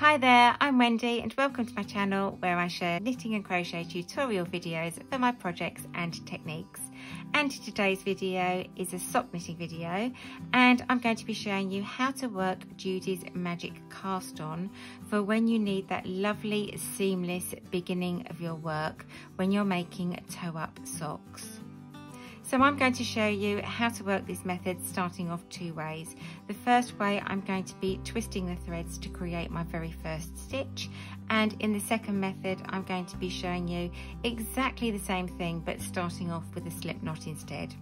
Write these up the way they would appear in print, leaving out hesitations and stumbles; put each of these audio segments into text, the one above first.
Hi there, I'm Wendy and welcome to my channel where I share knitting and crochet tutorial videos for my projects and techniques. And today's video is a sock knitting video, and I'm going to be showing you how to work Judy's magic cast on for when you need that lovely seamless beginning of your work when you're making toe up socks. So I'm going to show you how to work this method starting off two ways. The first way, I'm going to be twisting the threads to create my very first stitch, and in the second method I'm going to be showing you exactly the same thing but starting off with a slip knot instead.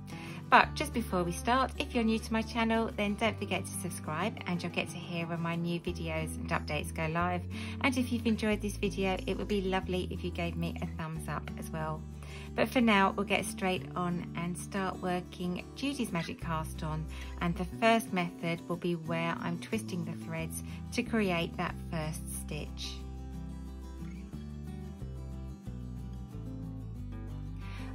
But just before we start, if you're new to my channel, then don't forget to subscribe and you'll get to hear when my new videos and updates go live. And if you've enjoyed this video, it would be lovely if you gave me a thumbs up as well. But for now, we'll get straight on and start working Judy's magic cast on, and the first method will be where I'm twisting the threads to create that first stitch.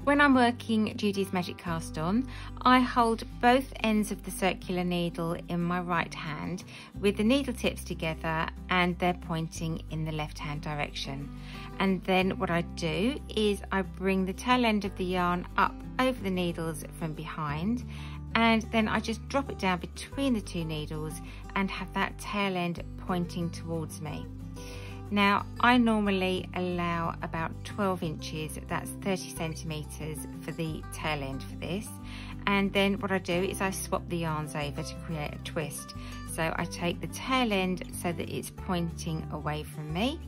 When I'm working Judy's magic cast on, I hold both ends of the circular needle in my right hand with the needle tips together and they're pointing in the left hand direction. And then what I do is I bring the tail end of the yarn up over the needles from behind, and then I just drop it down between the two needles and have that tail end pointing towards me. Now, I normally allow about 12 inches, that's 30 centimetres for the tail end for this. And then what I do is I swap the yarns over to create a twist. So I take the tail end so that it's pointing away from me.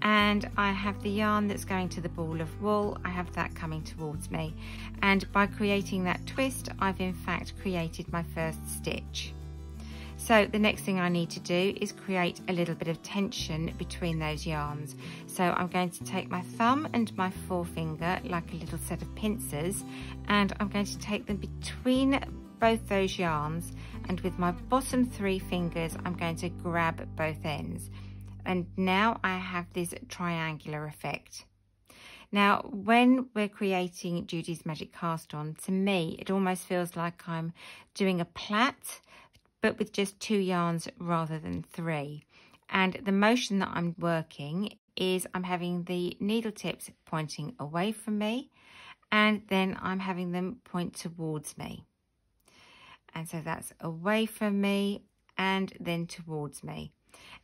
And I have the yarn that's going to the ball of wool, I have that coming towards me. And by creating that twist, I've in fact created my first stitch. So the next thing I need to do is create a little bit of tension between those yarns. So I'm going to take my thumb and my forefinger like a little set of pincers, and I'm going to take them between both those yarns, and with my bottom three fingers I'm going to grab both ends. And now I have this triangular effect. Now, when we're creating Judy's magic cast on, to me it almost feels like I'm doing a plait, but with just two yarns rather than three. And the motion that I'm working is I'm having the needle tips pointing away from me, and then I'm having them point towards me. And so that's away from me and then towards me.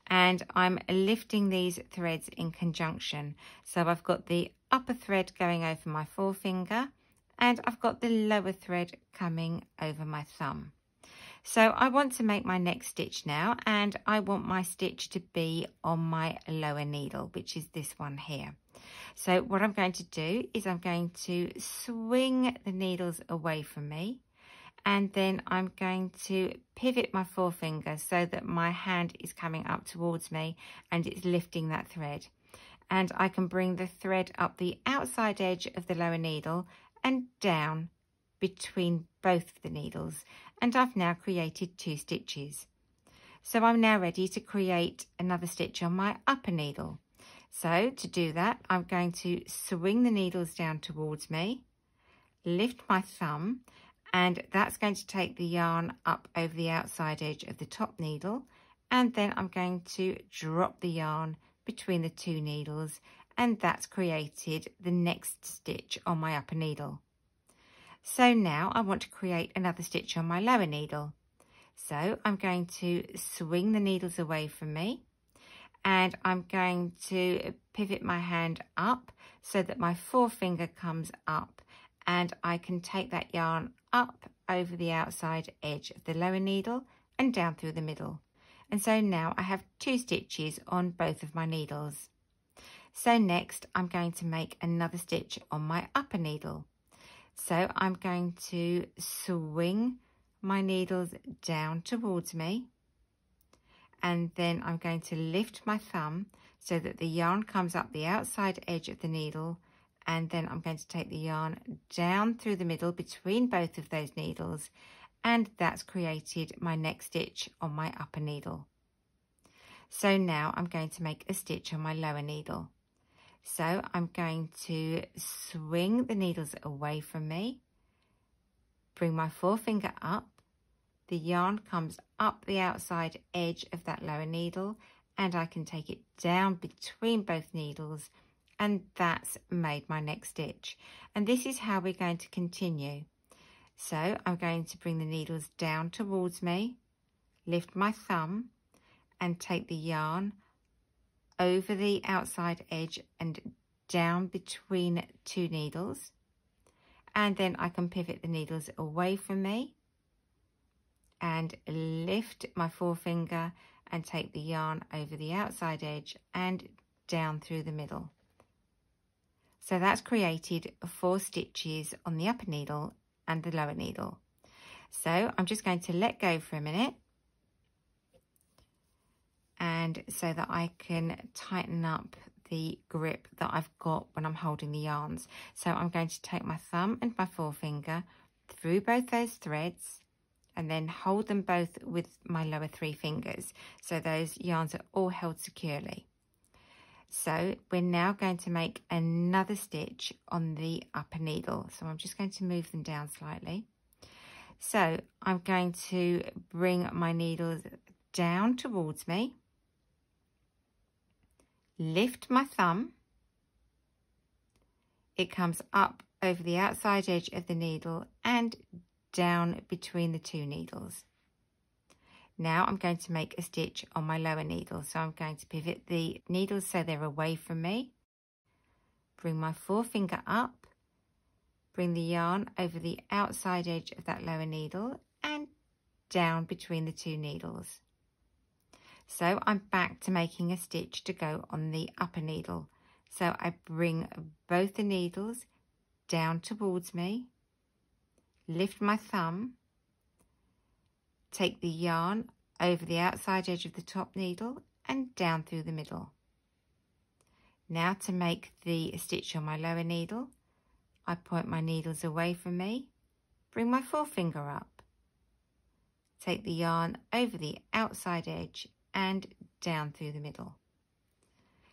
And I'm lifting these threads in conjunction. So I've got the upper thread going over my forefinger, and I've got the lower thread coming over my thumb. So I want to make my next stitch now, and I want my stitch to be on my lower needle, which is this one here. So what I'm going to do is I'm going to swing the needles away from me, and then I'm going to pivot my forefinger so that my hand is coming up towards me and it's lifting that thread. And I can bring the thread up the outside edge of the lower needle and down between both of the needles, and I've now created two stitches. So I'm now ready to create another stitch on my upper needle. So to do that, I'm going to swing the needles down towards me, lift my thumb, and that's going to take the yarn up over the outside edge of the top needle, and then I'm going to drop the yarn between the two needles, and that's created the next stitch on my upper needle. So now I want to create another stitch on my lower needle. So I'm going to swing the needles away from me, and I'm going to pivot my hand up so that my forefinger comes up, and I can take that yarn up over the outside edge of the lower needle and down through the middle. And so now I have two stitches on both of my needles. So next I'm going to make another stitch on my upper needle. So I'm going to swing my needles down towards me, and then I'm going to lift my thumb so that the yarn comes up the outside edge of the needle, and then I'm going to take the yarn down through the middle between both of those needles, and that's created my next stitch on my upper needle. So now I'm going to make a stitch on my lower needle. So I'm going to swing the needles away from me, bring my forefinger up, the yarn comes up the outside edge of that lower needle, and I can take it down between both needles, and that's made my next stitch. And this is how we're going to continue. So I'm going to bring the needles down towards me, lift my thumb and take the yarn over the outside edge and down between two needles, and then I can pivot the needles away from me and lift my forefinger and take the yarn over the outside edge and down through the middle. So that's created 4 stitches on the upper needle and the lower needle. So I'm just going to let go for a minute, and so that I can tighten up the grip that I've got when I'm holding the yarns. So I'm going to take my thumb and my forefinger through both those threads and then hold them both with my lower 3 fingers, so those yarns are all held securely. So we're now going to make another stitch on the upper needle. So I'm just going to move them down slightly. So I'm going to bring my needles down towards me, lift my thumb, it comes up over the outside edge of the needle and down between the 2 needles. Now I'm going to make a stitch on my lower needle. So I'm going to pivot the needles so they're away from me, bring my forefinger up, bring the yarn over the outside edge of that lower needle and down between the 2 needles. So I'm back to making a stitch to go on the upper needle. So I bring both the needles down towards me, lift my thumb, take the yarn over the outside edge of the top needle and down through the middle. Now to make the stitch on my lower needle, I point my needles away from me, bring my forefinger up, take the yarn over the outside edge and down through the middle.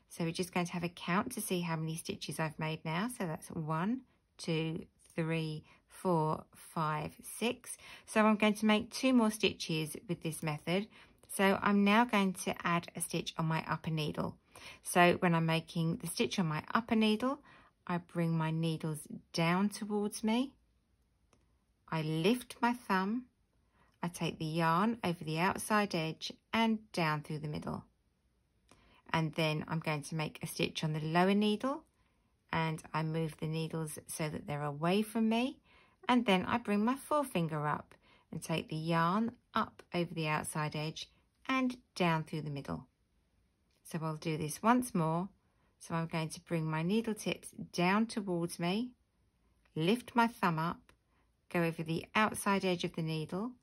So we're just going to have a count to see how many stitches I've made now. So that's 1, 2, 3, 4, 5, 6. So I'm going to make 2 more stitches with this method. So I'm now going to add a stitch on my upper needle. So when I'm making the stitch on my upper needle, I bring my needles down towards me, I lift my thumb, I take the yarn over the outside edge and down through the middle. And then I'm going to make a stitch on the lower needle, and I move the needles so that they're away from me, and then I bring my forefinger up and take the yarn up over the outside edge and down through the middle. So I'll do this once more. So I'm going to bring my needle tips down towards me, lift my thumb up, go over the outside edge of the needle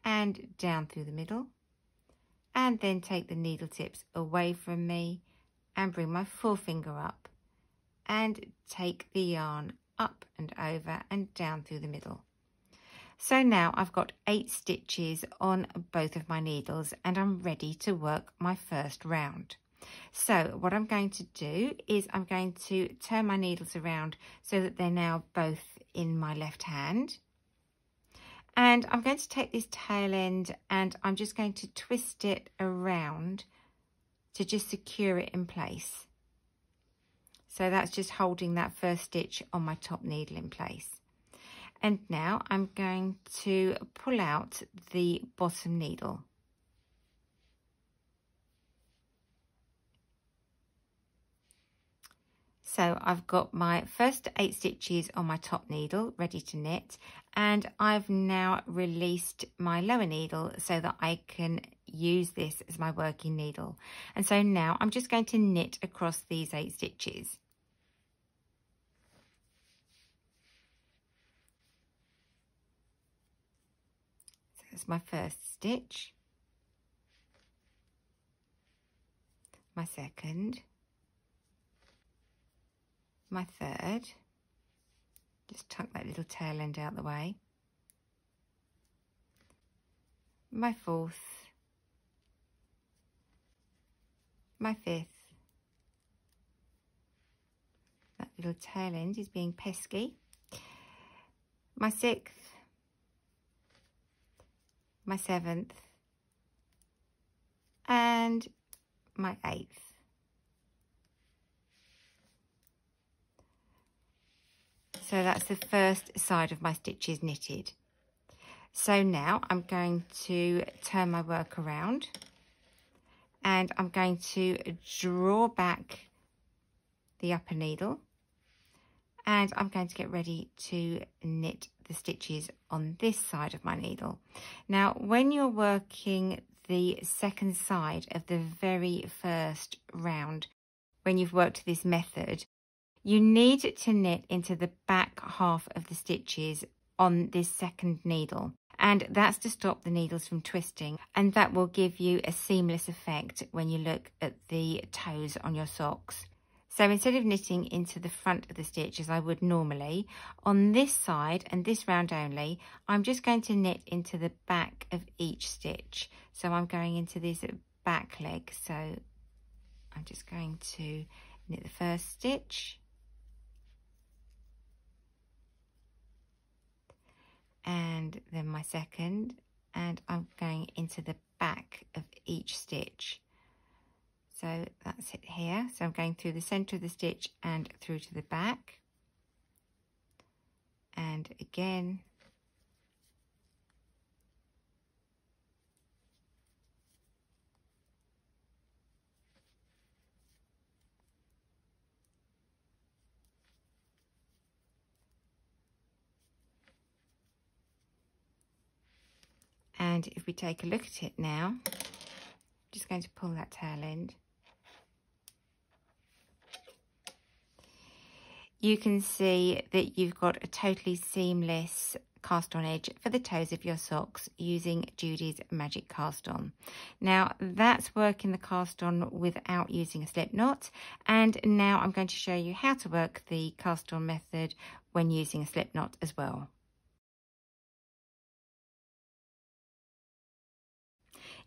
and down through the middle, and then take the needle tips away from me and bring my forefinger up and take the yarn up and over and down through the middle. So now I've got 8 stitches on both of my needles and I'm ready to work my first round. So what I'm going to do is I'm going to turn my needles around so that they're now both in my left hand. And I'm going to take this tail end and I'm just going to twist it around to just secure it in place. So that's just holding that first stitch on my top needle in place. And now I'm going to pull out the bottom needle. So I've got my first 8 stitches on my top needle ready to knit, and I've now released my lower needle so that I can use this as my working needle. And so now I'm just going to knit across these 8 stitches. So that's my first stitch, my second, my third, just tuck that little tail end out the way, my fourth, my fifth, that little tail end is being pesky, my sixth, my seventh, and my 1/8. So that's the first side of my stitches knitted. So now I'm going to turn my work around and I'm going to draw back the upper needle, and I'm going to get ready to knit the stitches on this side of my needle. Now, when you're working the second side of the very first round, when you've worked this method, you need to knit into the back half of the stitches on this second needle, and that's to stop the needles from twisting, and that will give you a seamless effect when you look at the toes on your socks. So instead of knitting into the front of the stitch as I would normally, on this side and this round only, I'm just going to knit into the back of each stitch. So I'm going into this back leg, so I'm just going to knit the first stitch, and then my second, and I'm going into the back of each stitch. So that's it here. So I'm going through the center of the stitch and through to the back, and again, and if we take a look at it now, I'm just going to pull that tail end. You can see that you've got a totally seamless cast on edge for the toes of your socks using Judy's Magic Cast On. Now that's working the cast on without using a slip knot, and now I'm going to show you how to work the cast on method when using a slip knot as well.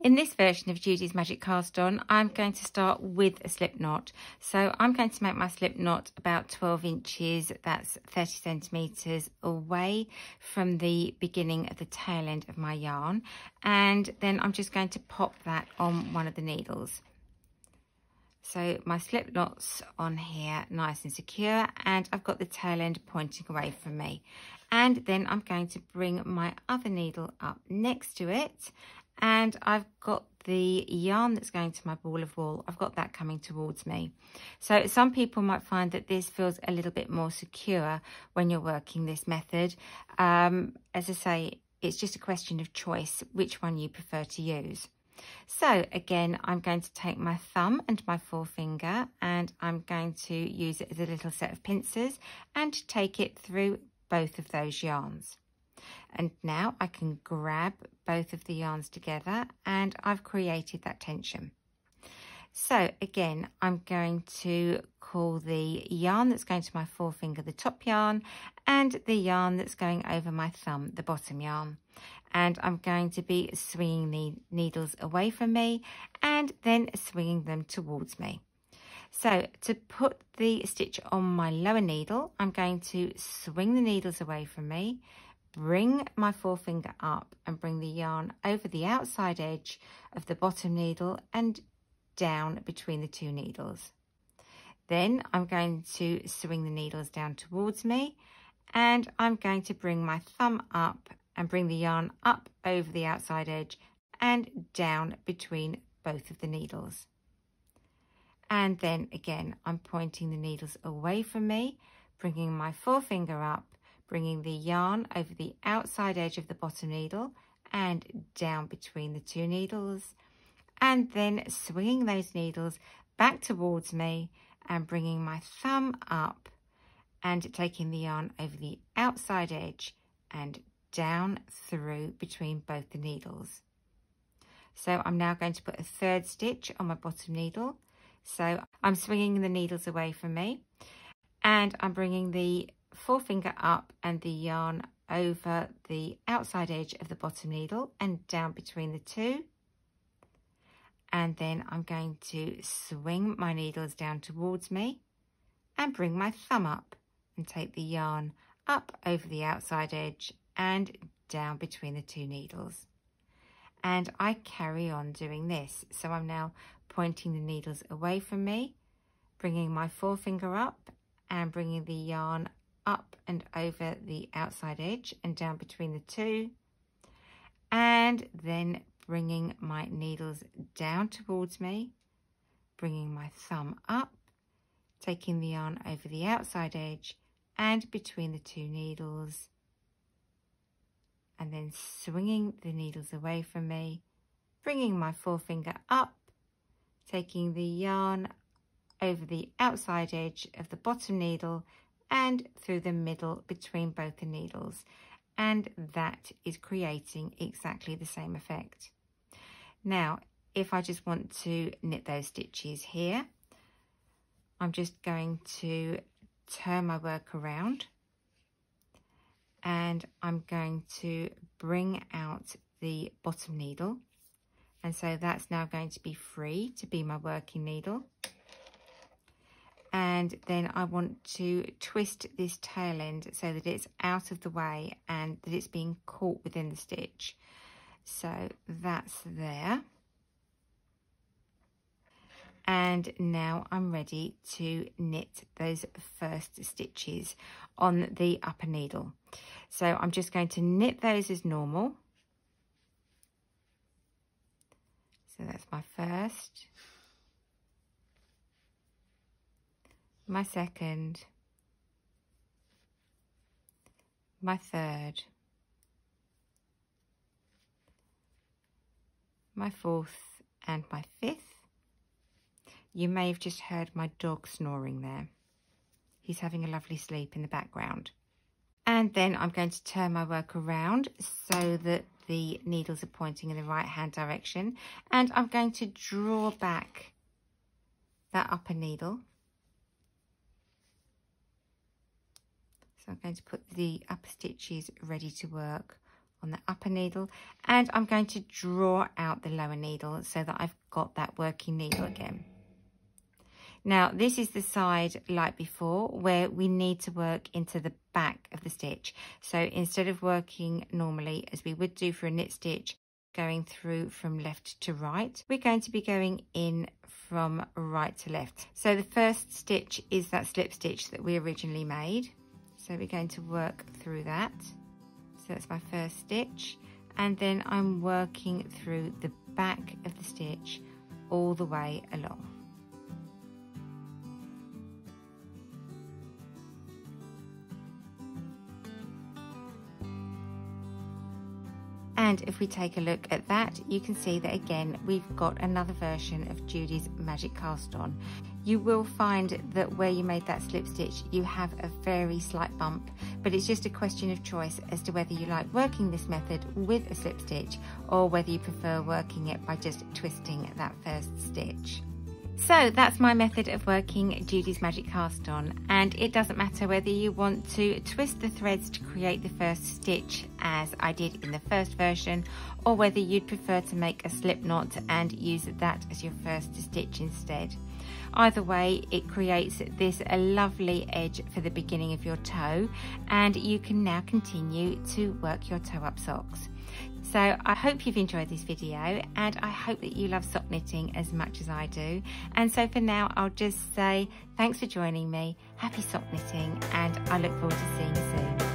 In this version of Judy's Magic Cast On, I'm going to start with a slip knot. So I'm going to make my slip knot about 12 inches, that's 30 centimetres away from the beginning of the tail end of my yarn. And then I'm just going to pop that on one of the needles. So my slip knot's on here nice and secure, and I've got the tail end pointing away from me. And then I'm going to bring my other needle up next to it, and I've got the yarn that's going to my ball of wool, I've got that coming towards me. So some people might find that this feels a little bit more secure when you're working this method. As I say, it's just a question of choice, which one you prefer to use. So again, I'm going to take my thumb and my forefinger, and I'm going to use it as a little set of pincers and take it through both of those yarns. And now I can grab both of the yarns together, and I've created that tension. So again, I'm going to call the yarn that's going to my forefinger the top yarn, and the yarn that's going over my thumb the bottom yarn. And I'm going to be swinging the needles away from me and then swinging them towards me. So to put the stitch on my lower needle, I'm going to swing the needles away from me, bring my forefinger up and bring the yarn over the outside edge of the bottom needle and down between the two needles. Then I'm going to swing the needles down towards me, and I'm going to bring my thumb up and bring the yarn up over the outside edge and down between both of the needles. And then again, I'm pointing the needles away from me, bringing my forefinger up, bringing the yarn over the outside edge of the bottom needle and down between the two needles, and then swinging those needles back towards me and bringing my thumb up and taking the yarn over the outside edge and down through between both the needles. So I'm now going to put a third stitch on my bottom needle. So I'm swinging the needles away from me, and I'm bringing the forefinger up and the yarn over the outside edge of the bottom needle and down between the two. And then I'm going to swing my needles down towards me and bring my thumb up and take the yarn up over the outside edge and down between the two needles. and I carry on doing this. So I'm now pointing the needles away from me, bringing my forefinger up and bringing the yarn up and over the outside edge and down between the two, and then bringing my needles down towards me, bringing my thumb up, taking the yarn over the outside edge and between the two needles, and then swinging the needles away from me, bringing my forefinger up, taking the yarn over the outside edge of the bottom needle and through the middle between both the needles, and that is creating exactly the same effect. Now, if I just want to knit those stitches here, I'm just going to turn my work around and I'm going to bring out the bottom needle, and so that's now going to be free to be my working needle. And then I want to twist this tail end so that it's out of the way and that it's being caught within the stitch. So that's there. And now I'm ready to knit those first stitches on the upper needle. So I'm just going to knit those as normal. So that's my first, my second, my third, my fourth and my fifth. You may have just heard my dog snoring there. He's having a lovely sleep in the background. And then I'm going to turn my work around so that the needles are pointing in the right hand direction, and I'm going to draw back that upper needle. So I'm going to put the upper stitches ready to work on the upper needle, and I'm going to draw out the lower needle so that I've got that working needle again. Now this is the side like before where we need to work into the back of the stitch. So instead of working normally as we would do for a knit stitch, going through from left to right, we're going to be going in from right to left. So the first stitch is that slip stitch that we originally made. So we're going to work through that. So that's my first stitch, and then I'm working through the back of the stitch all the way along. And if we take a look at that, you can see that again we've got another version of Judy's magic cast on. You will find that where you made that slip stitch you have a very slight bump, but it's just a question of choice as to whether you like working this method with a slip stitch or whether you prefer working it by just twisting that first stitch. So that's my method of working Judy's magic cast on, and it doesn't matter whether you want to twist the threads to create the first stitch as I did in the first version, or whether you'd prefer to make a slip knot and use that as your first stitch instead. Either way, it creates this lovely edge for the beginning of your toe, and you can now continue to work your toe up socks. So I hope you've enjoyed this video, and I hope that you love sock knitting as much as I do. And so for now, I'll just say thanks for joining me, happy sock knitting, and I look forward to seeing you soon.